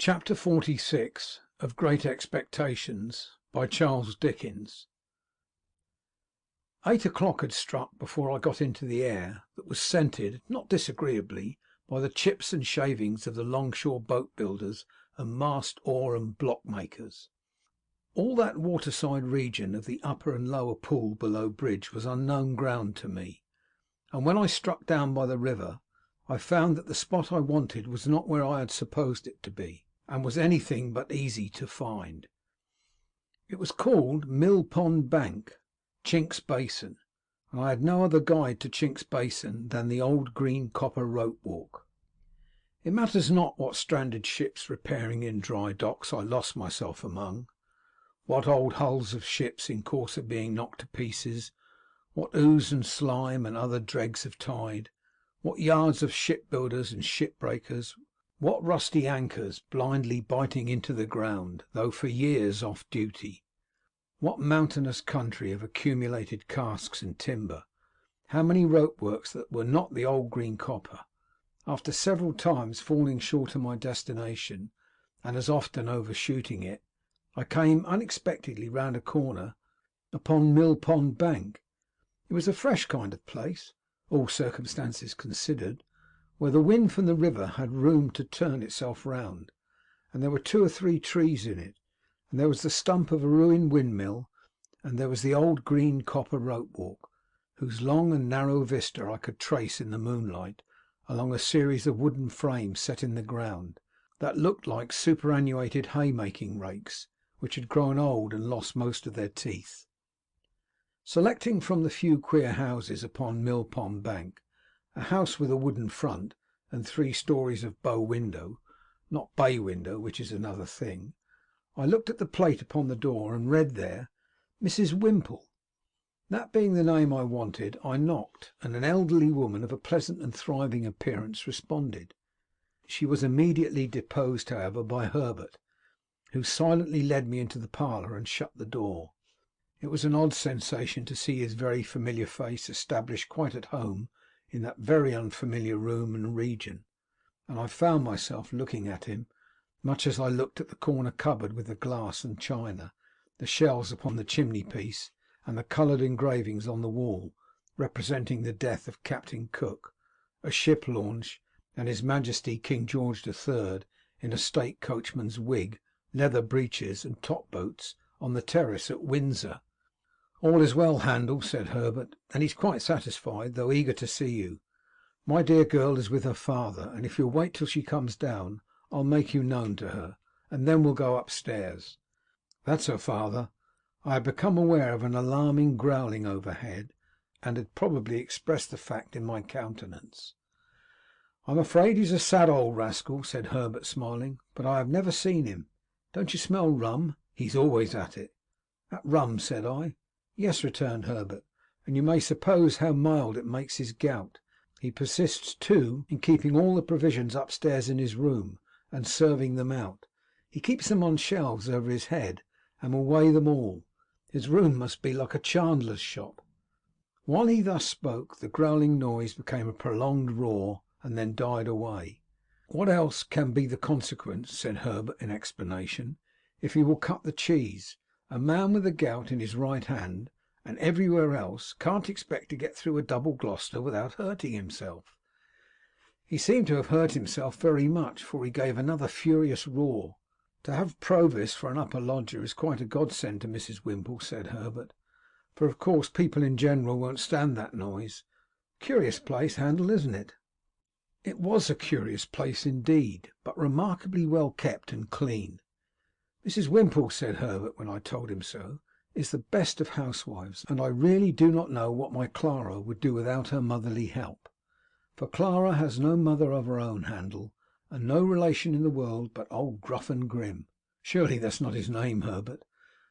Chapter 46 of Great Expectations, by Charles Dickens. 8 o'clock had struck before I got into the air that was scented, not disagreeably, by the chips and shavings of the longshore boat builders and mast, oar, and block makers. All that waterside region of the upper and lower pool below bridge was unknown ground to me, and when I struck down by the river, I found that the spot I wanted was not where I had supposed it to be, and was anything but easy to find. It was called Mill Pond Bank, Chink's Basin, and I had no other guide to Chink's Basin than the old green copper rope walk. It matters not what stranded ships repairing in dry docks I lost myself among, what old hulls of ships in course of being knocked to pieces, what ooze and slime and other dregs of tide, what yards of shipbuilders and shipbreakers, what rusty anchors blindly biting into the ground, though for years off duty, what mountainous country of accumulated casks and timber, how many rope works that were not the old green copper. After several times falling short of my destination, and as often overshooting it, I came unexpectedly round a corner upon Mill Pond Bank. It was a fresh kind of place, all circumstances considered, where the wind from the river had room to turn itself round, and there were 2 or 3 trees in it, and there was the stump of a ruined windmill, and there was the old green copper rope walk, whose long and narrow vista I could trace in the moonlight along a series of wooden frames set in the ground, that looked like superannuated haymaking rakes, which had grown old and lost most of their teeth. Selecting from the few queer houses upon Mill Pond Bank a house with a wooden front and 3 stories of bow window, not bay window, which is another thing, I looked at the plate upon the door and read there, Mrs. Whimple. That being the name I wanted, I knocked, and an elderly woman of a pleasant and thriving appearance responded. She was immediately deposed, however, by Herbert, who silently led me into the parlour and shut the door. It was an odd sensation to see his very familiar face established quite at home in that very unfamiliar room and region, and I found myself looking at him, much as I looked at the corner cupboard with the glass and china, the shelves upon the chimney piece, and the coloured engravings on the wall, representing the death of Captain Cook, a ship launch, and His Majesty King George III in a state coachman's wig, leather breeches, and top boots, on the terrace at Windsor. "All is well, Handel," said Herbert, "and he's quite satisfied, though eager to see you. My dear girl is with her father, and if you'll wait till she comes down, I'll make you known to her, and then we'll go upstairs." "That's her father." I had become aware of an alarming growling overhead, and had probably expressed the fact in my countenance. "I'm afraid he's a sad old rascal," said Herbert, smiling, "but I have never seen him. Don't you smell rum? He's always at it." "At rum?" said I. "Yes," returned Herbert, "and you may suppose how mild it makes his gout. He persists, too, in keeping all the provisions upstairs in his room, and serving them out. He keeps them on shelves over his head, and will weigh them all. His room must be like a chandler's shop." While he thus spoke, the growling noise became a prolonged roar, and then died away. "What else can be the consequence," said Herbert in explanation, "if he will cut the cheese? A man with the gout in his right hand, and everywhere else, can't expect to get through a double Gloucester without hurting himself." He seemed to have hurt himself very much, for he gave another furious roar. "To have Provis for an upper lodger is quite a godsend to Mrs. Whimple," said Herbert, "for of course people in general won't stand that noise. Curious place, Handel, isn't it?" It was a curious place indeed, but remarkably well kept and clean. "Mrs. Whimple," said Herbert, when I told him so, "is the best of housewives, and I really do not know what my Clara would do without her motherly help. For Clara has no mother of her own, Handel, and no relation in the world but old Gruff and Grim." "Surely that's not his name, Herbert?"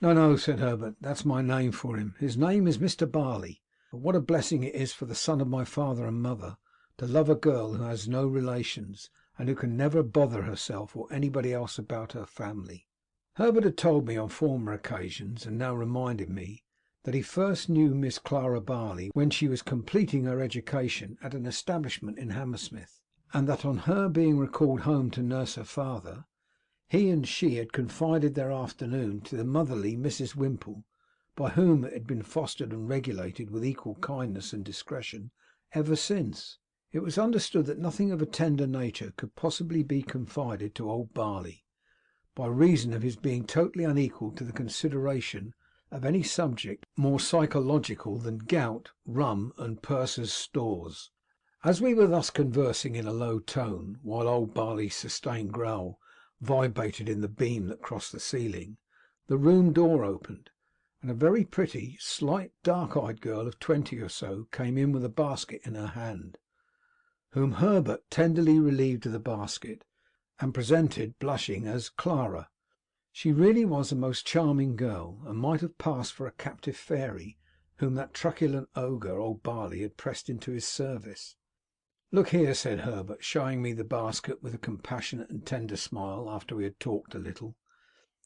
"No, no," said Herbert, "that's my name for him. His name is Mr. Barley. But what a blessing it is for the son of my father and mother to love a girl who has no relations, and who can never bother herself or anybody else about her family." Herbert had told me on former occasions, and now reminded me, that he first knew Miss Clara Barley when she was completing her education at an establishment in Hammersmith, and that on her being recalled home to nurse her father, He and she had confided their afternoon to the motherly Mrs. Whimple, by whom it had been fostered and regulated with equal kindness and discretion ever since. It was understood that nothing of a tender nature could possibly be confided to old Barley, by reason of his being totally unequal to the consideration of any subject more psychological than gout, rum, and purser's stores. As we were thus conversing in a low tone, while old Barley's sustained growl vibrated in the beam that crossed the ceiling, the room door opened, and a very pretty, slight, dark-eyed girl of 20 or so came in with a basket in her hand, whom Herbert tenderly relieved of the basket, and presented, blushing, as Clara. She really was a most charming girl, and might have passed for a captive fairy, whom that truculent ogre, old Barley, had pressed into his service. "Look here," said Herbert, showing me the basket with a compassionate and tender smile, after we had talked a little.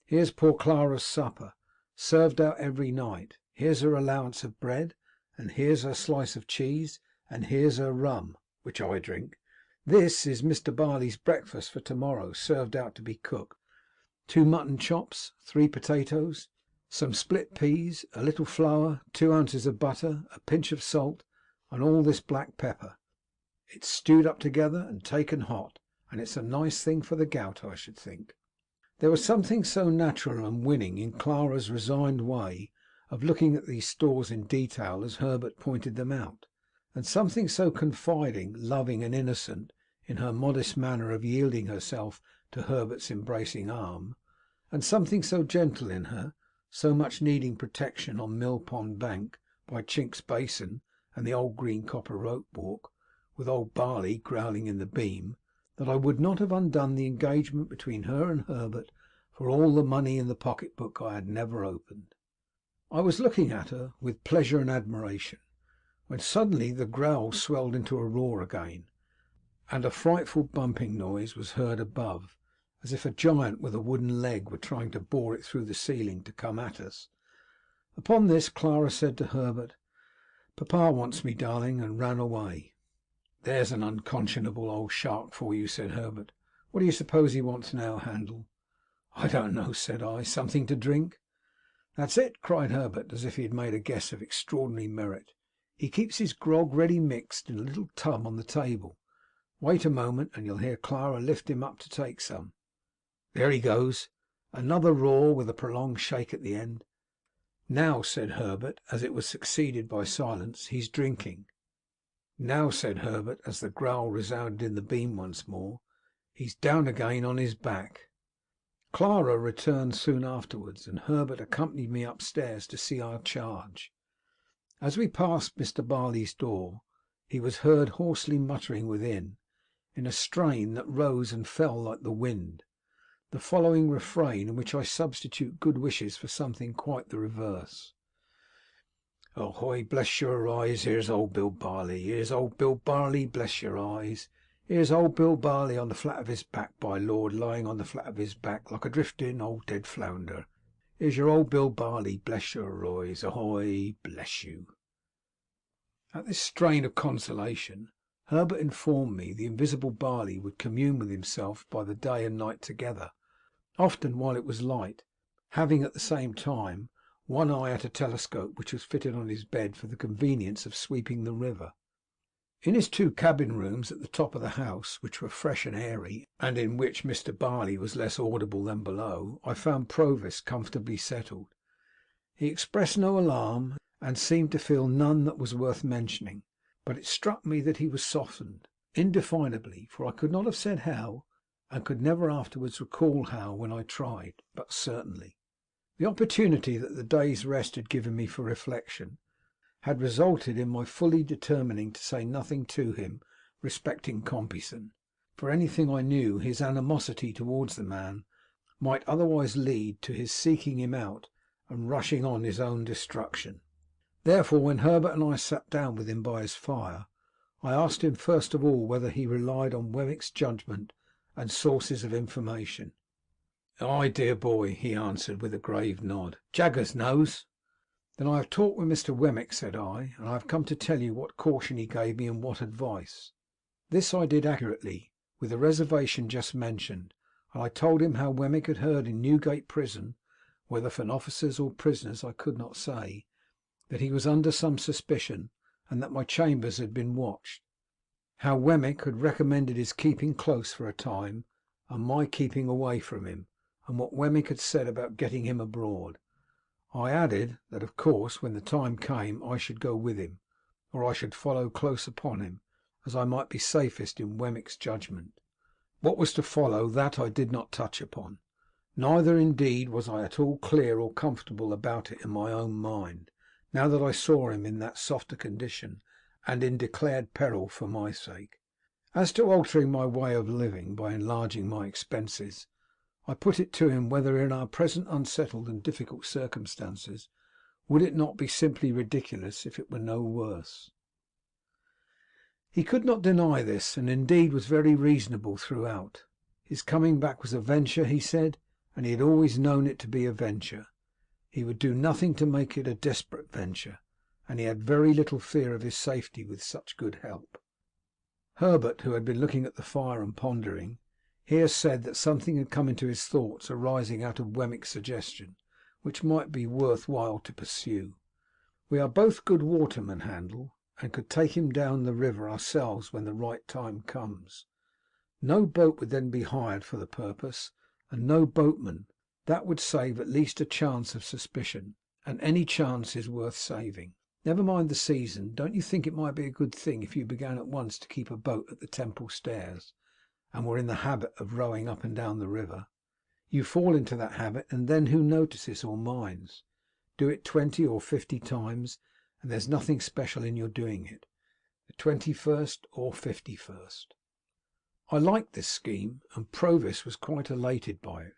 "Here's poor Clara's supper, served out every night. Here's her allowance of bread, and here's her slice of cheese, and here's her rum, which I drink. This is Mr. Barley's breakfast for to-morrow, served out to be cooked. 2 mutton chops, 3 potatoes, some split peas, a little flour, 2 ounces of butter, a pinch of salt, and all this black pepper. It's stewed up together and taken hot, and it's a nice thing for the gout, I should think." There was something so natural and winning in Clara's resigned way of looking at these stores in detail as Herbert pointed them out, and something so confiding, loving, and innocent in her modest manner of yielding herself to Herbert's embracing arm, and something so gentle in her, so much needing protection on Mill Pond Bank, by Chink's Basin and the old green copper rope walk, with old Barley growling in the beam, that I would not have undone the engagement between her and Herbert for all the money in the pocket book I had never opened. I was looking at her with pleasure and admiration, when suddenly the growl swelled into a roar again, and a frightful bumping noise was heard above, as if a giant with a wooden leg were trying to bore it through the ceiling to come at us. Upon this Clara said to Herbert, "Papa wants me, darling," and ran away. "There's an unconscionable old shark for you," said Herbert. "What do you suppose he wants now, Handel?" "I don't know," said I. "Something to drink?" "That's it," cried Herbert, as if he had made a guess of extraordinary merit. "He keeps his grog ready mixed in a little tub on the table. Wait a moment, and you'll hear Clara lift him up to take some. There he goes." Another roar, with a prolonged shake at the end. "Now," said Herbert, as it was succeeded by silence, "he's drinking." "Now," said Herbert, as the growl resounded in the beam once more, "he's down again on his back." Clara returned soon afterwards, and Herbert accompanied me upstairs to see our charge. As we passed Mr. Barley's door, he was heard hoarsely muttering within, in a strain that rose and fell like the wind, the following refrain, in which I substitute good wishes for something quite the reverse: "Ahoy, bless your eyes, here's old Bill Barley, here's old Bill Barley, bless your eyes. Here's old Bill Barley on the flat of his back, by Lord, lying on the flat of his back, like a drifting old dead flounder. Here's your old Bill Barley, bless your eyes. Ahoy, bless you." At this strain of consolation, Herbert informed me the invisible Barley would commune with himself by the day and night together, often while it was light, having at the same time one eye at a telescope which was fitted on his bed for the convenience of sweeping the river. In his 2 cabin rooms at the top of the house, which were fresh and airy, and in which Mr. Barley was less audible than below, I found Provis comfortably settled. He expressed no alarm, and seemed to feel none that was worth mentioning, but it struck me that he was softened indefinably, for I could not have said how, and could never afterwards recall how when I tried, but certainly. The opportunity that the day's rest had given me for reflection had resulted in my fully determining to say nothing to him respecting Compeyson, for anything I knew his animosity towards the man might otherwise lead to his seeking him out and rushing on his own destruction. Therefore, when Herbert and I sat down with him by his fire, I asked him first of all whether he relied on Wemmick's judgment and sources of information. "Ay, dear boy," he answered with a grave nod, "Jaggers knows." "Then I have talked with Mr. Wemmick," said I, "and I have come to tell you what caution he gave me and what advice." This I did accurately, with the reservation just mentioned. and I told him how Wemmick had heard in Newgate Prison, whether from officers or prisoners I could not say, that he was under some suspicion, and that my chambers had been watched. How Wemmick had recommended his keeping close for a time, and my keeping away from him, and what Wemmick had said about getting him abroad. I added, that of course when the time came I should go with him, or I should follow close upon him, as I might be safest in Wemmick's judgment. What was to follow, that I did not touch upon. Neither indeed was I at all clear or comfortable about it in my own mind, now that I saw him in that softer condition, and in declared peril for my sake. As to altering my way of living by enlarging my expenses, I put it to him whether in our present unsettled and difficult circumstances would it not be simply ridiculous if it were no worse. He could not deny this, and indeed was very reasonable throughout. His coming back was a venture, he said, and he had always known it to be a venture. He would do nothing to make it a desperate venture, and he had very little fear of his safety with such good help. Herbert, who had been looking at the fire and pondering, here said that something had come into his thoughts arising out of Wemmick's suggestion, which might be worth while to pursue. We are both good watermen, Handel, and could take him down the river ourselves when the right time comes. No boat would then be hired for the purpose, and no boatman. That would save at least a chance of suspicion, and any chance is worth saving. Never mind the season. Don't you think it might be a good thing if you began at once to keep a boat at the Temple Stairs, and were in the habit of rowing up and down the river? You fall into that habit, and then who notices or minds? Do it 20 or 50 times, and there's nothing special in your doing it, the 21st or 51st. I liked this scheme, and Provis was quite elated by it.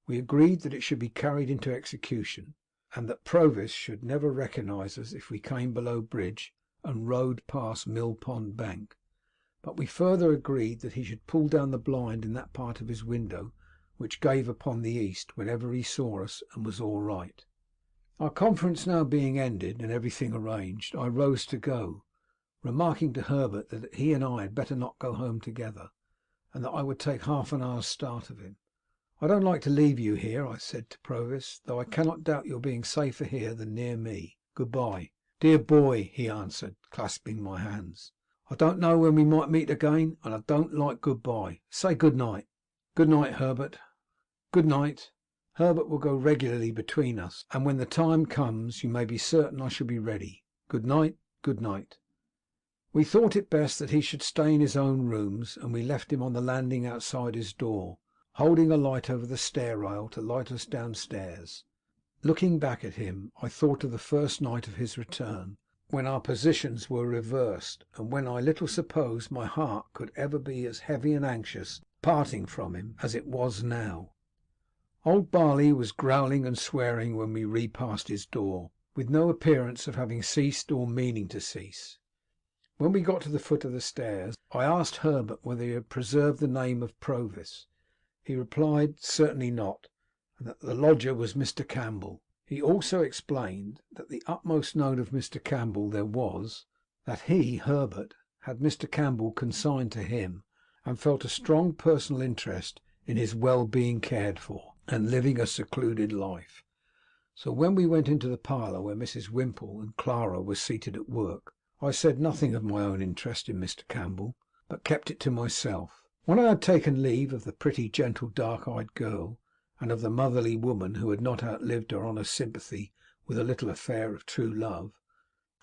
We agreed that it should be carried into execution, and that Provis should never recognise us if we came below bridge and rowed past Mill Pond Bank. But we further agreed that he should pull down the blind in that part of his window which gave upon the east whenever he saw us, and was all right. Our conference now being ended, and everything arranged, I rose to go, remarking to Herbert that he and I had better not go home together, and that I would take half an hour's start of him. I don't like to leave you here, I said to Provis, though I cannot doubt your being safer here than near me. Good-bye. Dear boy, he answered, clasping my hands. I don't know when we might meet again, and I don't like good-bye. Say good night. Good night, Herbert. Good night. Herbert will go regularly between us, and when the time comes you may be certain I shall be ready. Good night, good night. We thought it best that he should stay in his own rooms, and we left him on the landing outside his door, holding a light over the stair rail to light us downstairs. Looking back at him, I thought of the first night of his return, when our positions were reversed, and when I little supposed my heart could ever be as heavy and anxious parting from him as it was now. Old Barley was growling and swearing when we repassed his door, with no appearance of having ceased or meaning to cease. When we got to the foot of the stairs, I asked Herbert whether he had preserved the name of Provis. He replied, certainly not, and that the lodger was Mr. Campbell. He also explained that the utmost known of Mr. Campbell there was, that he, Herbert, had Mr. Campbell consigned to him, and felt a strong personal interest in his well-being cared for, and living a secluded life. So when we went into the parlour where Mrs. Wimple and Clara were seated at work, I said nothing of my own interest in Mr. Campbell, but kept it to myself. When I had taken leave of the pretty, gentle, dark-eyed girl, and of the motherly woman who had not outlived her honest sympathy with a little affair of true love,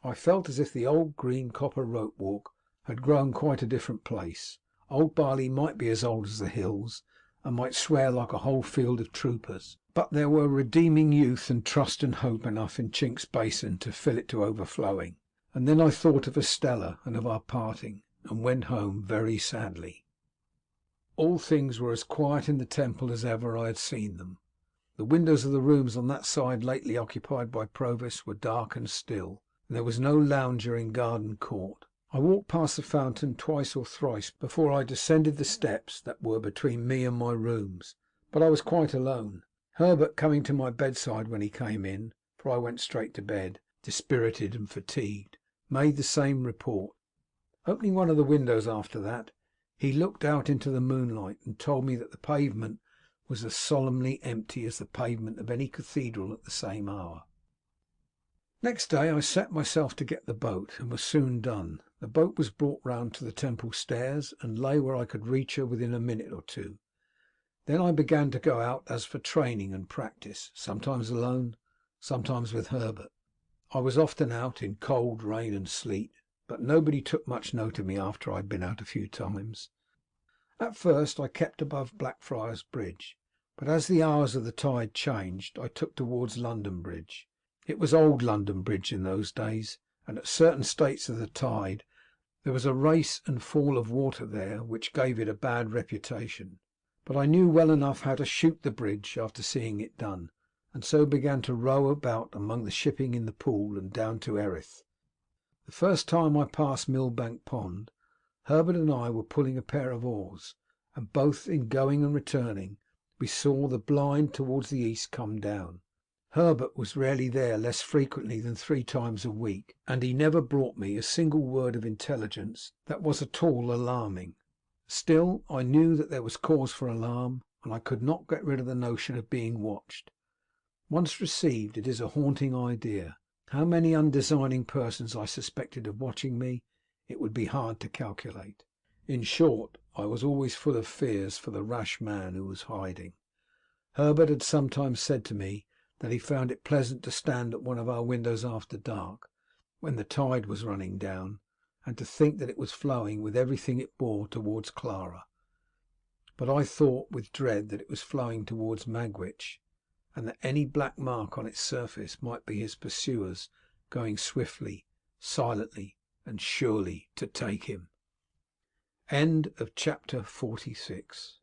I felt as if the old green copper rope walk had grown quite a different place. Old Barley might be as old as the hills, and might swear like a whole field of troopers, but there were redeeming youth and trust and hope enough in Chink's basin to fill it to overflowing. And then I thought of Estella and of our parting, and went home very sadly. All things were as quiet in the Temple as ever I had seen them. The windows of the rooms on that side lately occupied by Provis were dark and still, and there was no lounger in garden court. I walked past the fountain twice or thrice before I descended the steps that were between me and my rooms, but I was quite alone. Herbert coming to my bedside when he came in, for I went straight to bed, dispirited and fatigued, made the same report. Opening one of the windows after that, He looked out into the moonlight and told me that the pavement was as solemnly empty as the pavement of any cathedral at the same hour. Next day I set myself to get the boat, and was soon done. The boat was brought round to the Temple stairs, and lay where I could reach her within a minute or two. Then I began to go out as for training and practice, sometimes alone, sometimes with Herbert. I was often out in cold, rain, and sleet, but nobody took much note of me after I had been out a few times. At first I kept above Blackfriars Bridge, but as the hours of the tide changed, I took towards London Bridge. It was old London Bridge in those days, and at certain states of the tide there was a race and fall of water there which gave it a bad reputation. But I knew well enough how to shoot the bridge after seeing it done, and so began to row about among the shipping in the Pool and down to Erith. The first time I passed Millbank Pond, Herbert and I were pulling a pair of oars, and both in going and returning we saw the blind towards the east come down. Herbert was rarely there less frequently than 3 times a week, and he never brought me a single word of intelligence that was at all alarming. Still, I knew that there was cause for alarm, and I could not get rid of the notion of being watched. Once received, it is a haunting idea. How many undesigning persons I suspected of watching me, it would be hard to calculate. In short, I was always full of fears for the rash man who was hiding. Herbert had sometimes said to me that he found it pleasant to stand at one of our windows after dark, when the tide was running down, and to think that it was flowing with everything it bore towards Clara. But I thought with dread that it was flowing towards Magwitch, and that any black mark on its surface might be his pursuers going swiftly, silently, and surely to take him. End of chapter 46.